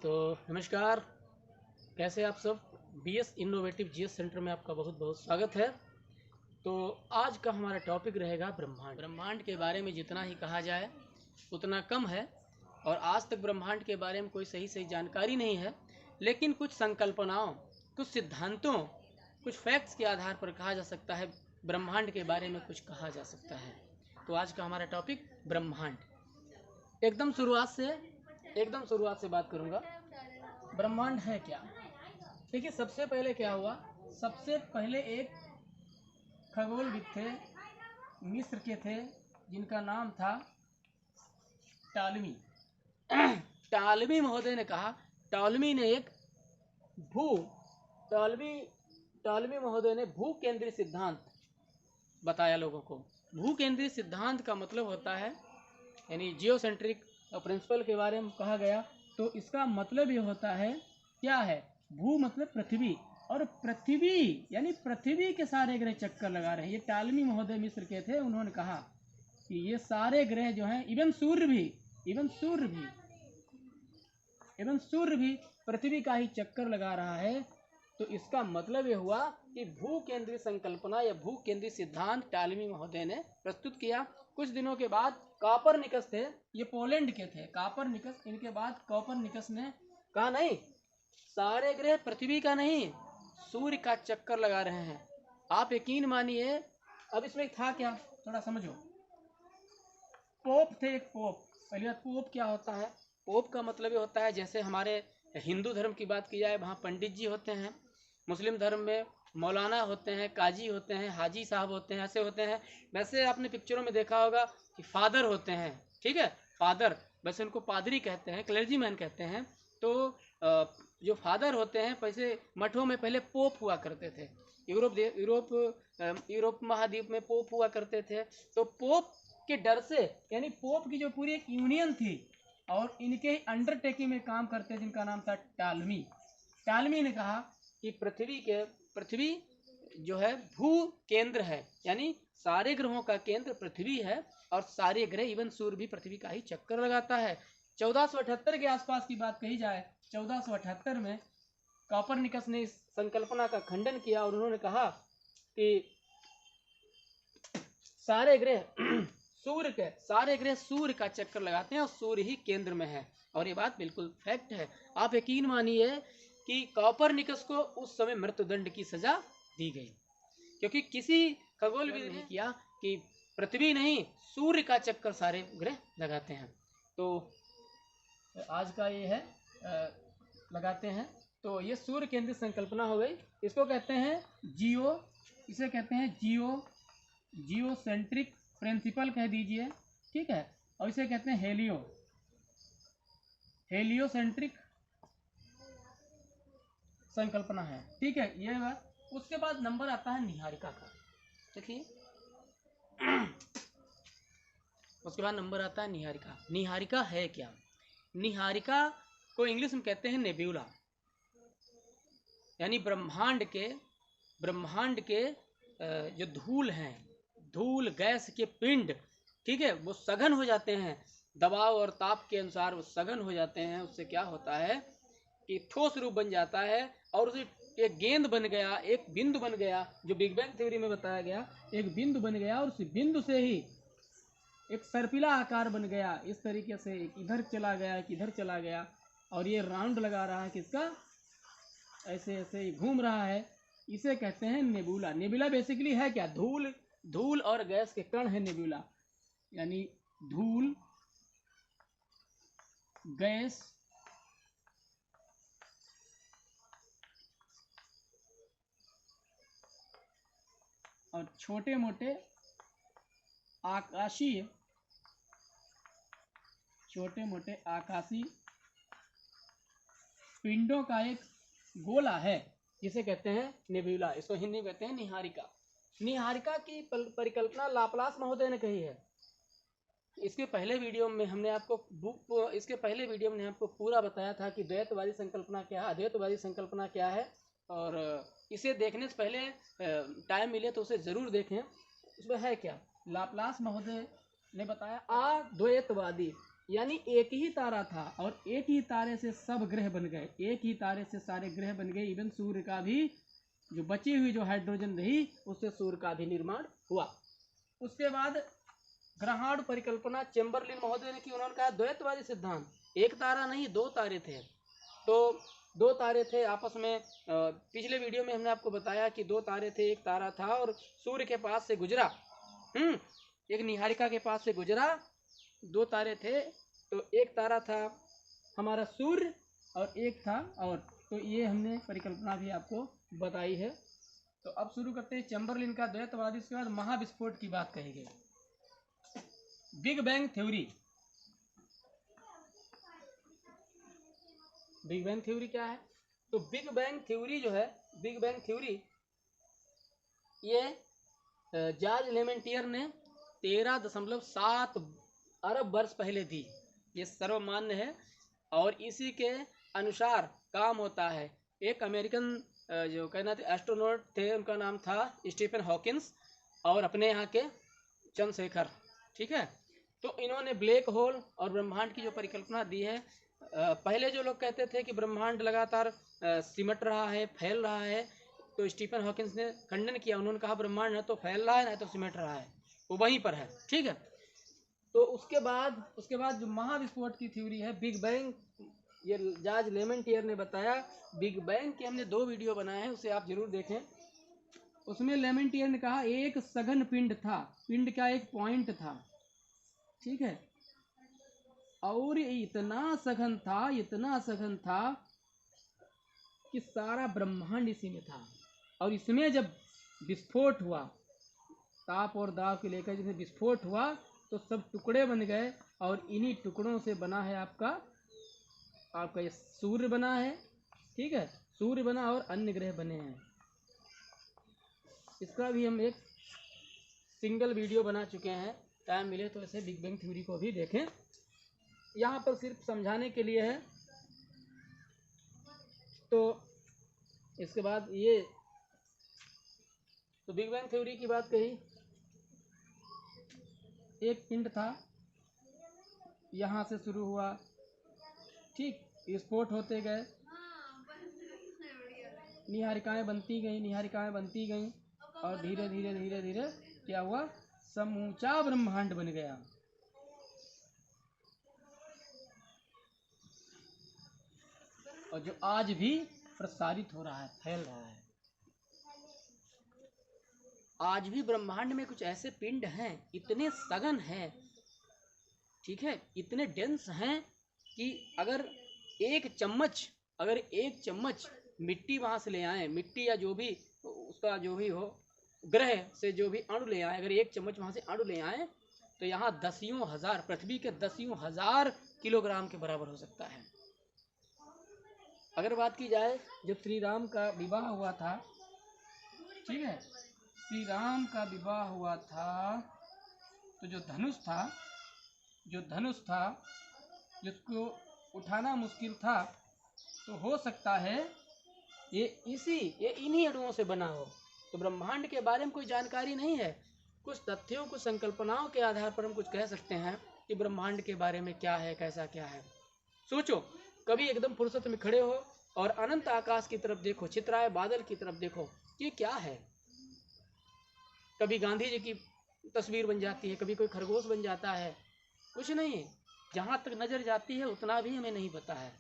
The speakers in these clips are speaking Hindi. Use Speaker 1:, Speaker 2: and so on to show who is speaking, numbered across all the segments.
Speaker 1: तो नमस्कार, कैसे आप सब। बीएस इनोवेटिव जीएस सेंटर में आपका बहुत बहुत स्वागत है। तो आज का हमारा टॉपिक रहेगा ब्रह्मांड। ब्रह्मांड के बारे में जितना ही कहा जाए उतना कम है और आज तक ब्रह्मांड के बारे में कोई सही जानकारी नहीं है, लेकिन कुछ संकल्पनाओं, कुछ सिद्धांतों, कुछ फैक्ट्स के आधार पर कहा जा सकता है ब्रह्मांड के बारे में कुछ कहा जा सकता है। तो आज का हमारा टॉपिक ब्रह्मांड। एकदम शुरुआत से बात करूंगा। ब्रह्मांड है क्या? देखिए, सबसे पहले क्या हुआ, सबसे पहले एक खगोलविद थे, मिस्र के थे, जिनका नाम था टॉलमी। टॉलमी महोदय ने कहा, टॉलमी महोदय ने भू केंद्रीय सिद्धांत बताया लोगों को। भू केंद्रीय सिद्धांत का मतलब होता है, यानी जियोसेंट्रिक प्रिंसिपल के बारे में कहा गया, तो इसका मतलब ये होता है, क्या है, भू मतलब पृथ्वी, और पृथ्वी यानी पृथ्वी के सारे ग्रह चक्कर लगा रहे हैं। ये टॉलमी महोदय मिस्र के थे, उन्होंने कहा कि ये सारे ग्रह जो हैं, इवन सूर्य भी पृथ्वी का ही चक्कर लगा रहा है। तो इसका मतलब ये हुआ कि भू केंद्रीय संकल्पना या भू केंद्रीय सिद्धांत टॉलमी महोदय ने प्रस्तुत किया। कुछ दिनों के बाद कॉपरनिकस थे, ये पोलैंड के थे, कॉपरनिकस। इनके बाद कॉपरनिकस ने कहा, नहीं, सारे ग्रह पृथ्वी का नहीं, सूर्य का चक्कर लगा रहे हैं। आप यकीन मानिए, अब इसमें था क्या, थोड़ा समझो। पोप थे, एक पोप। पहली बात, पोप क्या होता है? पोप का मतलब ये होता है, जैसे हमारे हिंदू धर्म की बात की जाए, वहाँ पंडित जी होते हैं। मुस्लिम धर्म में मौलाना होते हैं, काजी होते हैं, हाजी साहब होते हैं, ऐसे होते हैं। वैसे आपने पिक्चरों में देखा होगा कि फादर होते हैं, ठीक है, फादर, वैसे उनको पादरी कहते हैं, क्लर्जीमैन कहते हैं। तो जो फादर होते हैं, वैसे मठों में पहले पोप हुआ करते थे। यूरोप महाद्वीप में पोप हुआ करते थे। तो पोप के डर से, यानी पोप की जो पूरी एक यूनियन थी और इनके ही अंडरटेकिंग में काम करते, जिनका नाम था टॉलमी ने कहा कि पृथ्वी जो है भू केंद्र है, यानी सारे ग्रहों का केंद्र पृथ्वी है और सारे ग्रह, इवन सूर्य भी पृथ्वी का ही चक्कर लगाता है। 1478 के आसपास की बात कही जाए, 1478 में कॉपरनिकस ने इस संकल्पना का खंडन किया और उन्होंने कहा कि सारे ग्रह सूर्य का चक्कर लगाते हैं और सूर्य ही केंद्र में है। और ये बात बिल्कुल फैक्ट है। आप यकीन मानिए कि कॉपरनिकस को उस समय मृत्युदंड की सजा दी गई, क्योंकि किसी खगोलविद ने किया कि पृथ्वी नहीं, सूर्य का चक्कर सारे ग्रह लगाते हैं। तो आज का ये है, लगाते हैं। तो ये सूर्य केंद्रित संकल्पना हो गई। इसको कहते हैं जियोसेंट्रिक प्रिंसिपल कह दीजिए, ठीक है। और इसे कहते हैं हेलियोसेंट्रिक संकल्पना है, ठीक है, ये बात। उसके बाद नंबर आता है निहारिका का, देखिए। उसके बाद नंबर आता है निहारिका। निहारिका है क्या? निहारिका को इंग्लिश में कहते हैं नेब्यूला, यानी ब्रह्मांड के जो धूल गैस के पिंड, ठीक है, वो सघन हो जाते हैं, दबाव और ताप के अनुसार वो सघन हो जाते हैं। उससे क्या होता है कि ठोस रूप बन जाता है और उसे एक गेंद बन गया, एक बिंदु बन गया, जो बिग बैंग थ्योरी में बताया गया, एक बिंदु बन गया और उस बिंदु से ही एक सर्पिला आकार बन गया। इस तरीके से एक इधर चला गया, एक इधर चला गया, और ये राउंड लगा रहा है, किसका, ऐसे ऐसे घूम रहा है। इसे कहते हैं नेबुला। नेबुला बेसिकली है क्या? धूल और गैस के कण है नेबुला, यानी धूल, गैस और छोटे मोटे आकाशीय पिंडों का एक गोला है, जिसे कहते हैं नेबुला। इसको हिंदी में कहते हैं निहारिका। निहारिका की परिकल्पना लाप्लास महोदय ने कही है। इसके पहले वीडियो में हमने आपको पूरा बताया था कि द्वैतवादी संकल्पना क्या है, अद्वैतवादी संकल्पना क्या है। और इसे देखने से पहले टाइम मिले तो उसे ज़रूर देखें। उसमें है क्या, लाप्लास महोदय ने बताया अद्वैतवादी यानी एक ही तारा था और एक ही तारे से सब ग्रह बन गए, एक ही तारे से सारे ग्रह बन गए। इवन सूर्य का भी जो बची हुई जो हाइड्रोजन रही उससे सूर्य का भी निर्माण हुआ। उसके बाद ग्रहाणु परिकल्पना चेम्बरलिन महोदय ने की। उन्होंने कहा द्वैतवादी सिद्धांत, एक तारा नहीं दो तारे थे। तो दो तारे थे आपस में, पिछले वीडियो में हमने आपको बताया कि दो तारे थे, एक तारा था और सूर्य के पास से गुजरा, एक निहारिका के पास से गुजरा, दो तारे थे। तो एक तारा था हमारा सूर्य और एक था और, तो ये हमने परिकल्पना भी आपको बताई है। तो अब शुरू करते हैं चेम्बरलिन का द्वैतवादी। उसके बाद महाविस्फोट की बात कही गई। Big bang theory. Big bang theory क्या है? तो बिग बैंग थ्योरी जो है, बिग बैंग थ्योरी ये जॉर्ज लेमेंटियर ने 13.7 अरब वर्ष पहले दी। ये सर्वमान्य है और इसी के अनुसार काम होता है। एक अमेरिकन जो कहना थे एस्ट्रोनॉट थे, उनका नाम था स्टीफन हॉकिंस और अपने यहाँ के चंद्रशेखर, ठीक है। तो इन्होंने ब्लैक होल और ब्रह्मांड की जो परिकल्पना दी है, पहले जो लोग कहते थे कि ब्रह्मांड लगातार सिमट रहा है, फैल रहा है, तो स्टीफन हॉकिंस ने खंडन किया। उन्होंने कहा ब्रह्मांड न तो फैल रहा है न तो सिमट रहा है, वो वहीं पर है, ठीक है। तो उसके बाद जो महाविस्फोट की थ्योरी है, बिग बैंग, ये जॉर्ज लेमेंटियर ने बताया। बिग बैंग के हमने 2 वीडियो बनाए हैं, उसे आप जरूर देखें। उसमें लेमेंटियर ने कहा एक सघन पिंड था, पिंड का एक पॉइंट था, ठीक है, और इतना सघन था कि सारा ब्रह्मांड इसी में था। और इसमें जब विस्फोट हुआ, ताप और दाब के लेकर जैसे विस्फोट हुआ तो सब टुकड़े बन गए और इन्हीं टुकड़ों से बना है आपका ये सूर्य बना है, ठीक है, सूर्य बना और अन्य ग्रह बने हैं। इसका भी हम एक सिंगल वीडियो बना चुके हैं, टाइम मिले तो ऐसे बिग बैंग थ्योरी को भी देखें। यहाँ पर सिर्फ समझाने के लिए है। तो इसके बाद ये तो बिग बैंग थ्योरी की बात कही। एक पिंड था, यहाँ से शुरू हुआ, ठीक, विस्फोट होते गए, निहारिकाएं बनती गई और धीरे धीरे क्या हुआ, समूचा ब्रह्मांड बन गया। और जो आज भी प्रसारित हो रहा है, फैल रहा है। आज भी ब्रह्मांड में कुछ ऐसे पिंड हैं, इतने सघन हैं, ठीक है, इतने डेंस हैं कि अगर एक चम्मच मिट्टी वहां से ले आए, मिट्टी या जो भी उसका जो भी हो, ग्रह से जो भी अणु ले आए, अगर एक चम्मच वहां से अणु ले आए तो यहाँ 10,000 पृथ्वी के 10,000 किलोग्राम के बराबर हो सकता है। अगर बात की जाए जब श्री राम का विवाह हुआ था, ठीक है, श्री राम का विवाह हुआ था, तो जो धनुष था जिसको उठाना मुश्किल था, तो हो सकता है ये इन्हीं अणुओं से बना हो। तो ब्रह्मांड के बारे में कोई जानकारी नहीं है, कुछ तथ्यों कुछ संकल्पनाओं के आधार पर हम कुछ कह सकते हैं कि ब्रह्मांड के बारे में क्या है, कैसा क्या है। सोचो, कभी एकदम फुर्सत में खड़े हो और अनंत आकाश की तरफ देखो, चित्राए बादल की तरफ देखो, ये क्या है। कभी गांधी जी की तस्वीर बन जाती है, कभी कोई खरगोश बन जाता है, कुछ नहीं, जहाँ तक नजर जाती है उतना भी हमें नहीं पता है।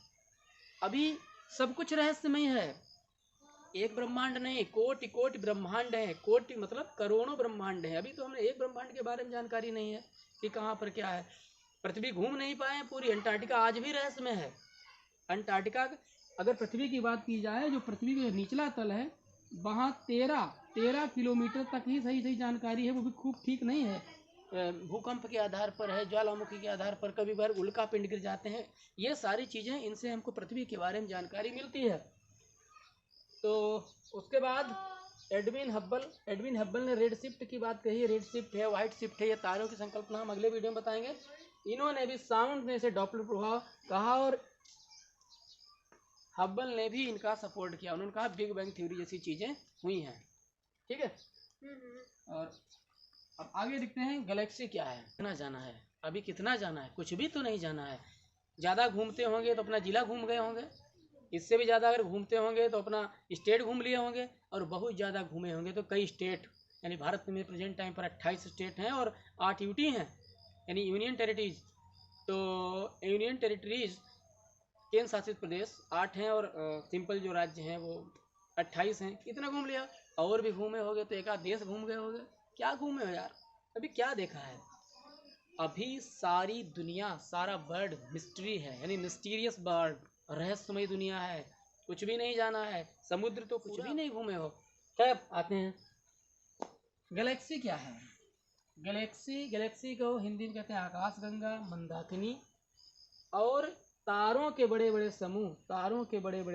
Speaker 1: अभी सब कुछ रहस्यमय है। एक ब्रह्मांड नहीं, कोटि कोटि ब्रह्मांड है, कोटि मतलब करोड़ों ब्रह्मांड है। अभी तो हमें एक ब्रह्मांड के बारे में जानकारी नहीं है कि कहाँ पर क्या है। पृथ्वी घूम नहीं पाए पूरी, अंटार्कटिका आज भी रहस्यमय है। अंटार्कटिका, अगर पृथ्वी की बात की जाए, जो पृथ्वी का निचला तल है वहाँ 13 किलोमीटर तक ही सही जानकारी है, वो भी खूब ठीक नहीं है। भूकंप के आधार पर है, ज्वालामुखी के आधार पर कभी बार उल्का पिंड गिर जाते हैं, ये सारी चीज़ें, इनसे हमको पृथ्वी के बारे में जानकारी मिलती है। तो उसके बाद एडविन हब्बल ने रेड शिफ्ट की बात कही। रेड शिफ्ट है, व्हाइट शिफ्ट है, ये तारों की संकल्पना हम अगले वीडियो में बताएंगे। इन्होंने भी साउंड में से डॉपलर प्रभाव कहा और हब्बल ने भी इनका सपोर्ट किया। उन्होंने कहा बिग बैंग थ्योरी जैसी चीज़ें हुई हैं, ठीक है। और अब आगे देखते हैं गैलेक्सी क्या है। कितना जाना है, अभी कितना जाना है, कुछ भी तो नहीं जाना है। ज़्यादा घूमते होंगे तो अपना जिला घूम गए होंगे, इससे भी ज़्यादा अगर घूमते होंगे तो अपना स्टेट घूम लिए होंगे, और बहुत ज़्यादा घूमे होंगे तो कई स्टेट, यानी भारत में प्रेजेंट टाइम पर 28 स्टेट हैं और 8 यूटी हैं, यानी यूनियन टेरिटरीज। तो यूनियन टेरिटरीज केंद्र शासित प्रदेश 8 हैं, और सिंपल जो राज्य हैं वो 28 हैं। इतना घूम लिया, और भी घूमे होगे तो एक आध देश घूम गए होगे। क्या घूमे हो यार, अभी क्या देखा है? अभी सारी दुनिया, सारा वर्ल्ड मिस्ट्री है, यानी मिस्टीरियस वर्ल्ड, रहस्यमय दुनिया है, कुछ भी नहीं जाना है। समुद्र तो कुछ भी नहीं घूमे हो। खैर आते हैं, गैलेक्सी क्या है। गैलेक्सी को हिंदी में कहते हैं आकाशगंगा, मंदाकिनी, और तारों के बड़े बड़े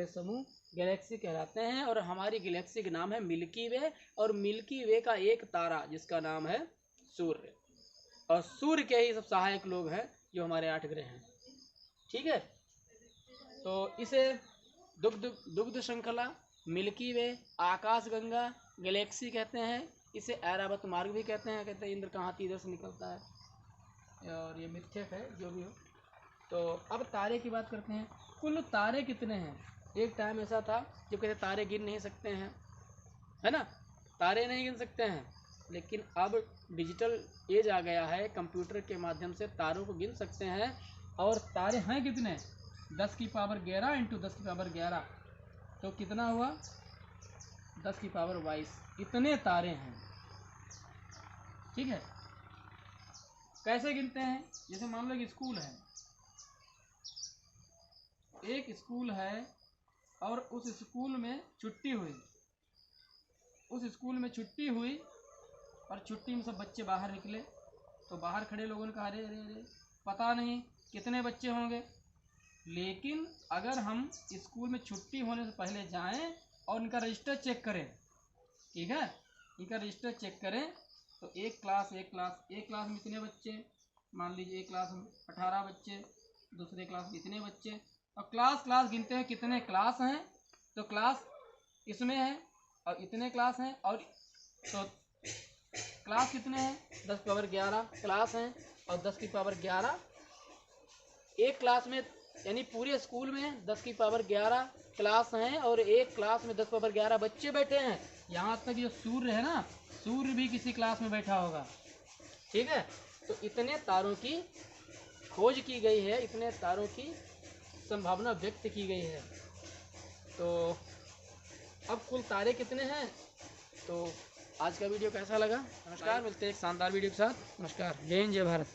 Speaker 1: समूह गैलेक्सी कहलाते हैं। और हमारी गैलेक्सी का नाम है मिल्की वे, और मिल्की वे का एक तारा जिसका नाम है सूर्य, और सूर्य के ही सब सहायक लोग हैं जो हमारे 8 ग्रह हैं। ठीक है, तो इसे दुग्ध श्रृंखला, मिल्की वे, आकाशगंगा, गैलेक्सी कहते हैं। इसे ऐरावत मार्ग भी कहते हैं इंद्र का हाथी इधर से निकलता है, और ये मिथ्यक है जो भी हो। तो अब तारे की बात करते हैं। कुल तारे कितने हैं? एक टाइम ऐसा था जब कहते तारे गिन नहीं सकते हैं, है ना, तारे नहीं गिन सकते हैं। लेकिन अब डिजिटल एज आ गया है, कंप्यूटर के माध्यम से तारों को गिन सकते हैं। और तारे हैं कितने? 10 की पावर 11 इंटू 10 की पावर 11, तो कितना हुआ? 10 की पावर 22। इतने तारे हैं। ठीक है, कैसे गिनते हैं? जैसे मान लो कि स्कूल है, एक स्कूल है, और उस स्कूल में छुट्टी हुई, और छुट्टी में सब बच्चे बाहर निकले, तो बाहर खड़े लोगों ने कहा अरे अरे अरे पता नहीं कितने बच्चे होंगे। लेकिन अगर हम स्कूल में छुट्टी होने से पहले जाएं और इनका रजिस्टर चेक करें, ठीक है, इनका रजिस्टर चेक करें, तो एक क्लास में इतने बच्चे, मान लीजिए एक क्लास में 18 बच्चे, दूसरे क्लास में इतने बच्चे, और क्लास गिनते हैं कितने क्लास हैं, तो क्लास इसमें है और इतने क्लास हैं, और तो क्लास कितने हैं? 10 की पावर 11 क्लास हैं, और 10 की पावर 11 एक क्लास में, यानी पूरे स्कूल में 10 की पावर 11 क्लास हैं, और एक क्लास में 10 की पावर 11 बच्चे बैठे हैं। यहाँ तक जो सूर्य है ना, सूर्य भी किसी क्लास में बैठा होगा। ठीक है, तो इतने तारों की खोज की गई है, इतने तारों की संभावना व्यक्त की गई है। तो अब कुल तारे कितने हैं? तो आज का वीडियो कैसा लगा? नमस्कार, मिलते हैं एक शानदार वीडियो के साथ। नमस्कार, जय हिंद, जय भारत।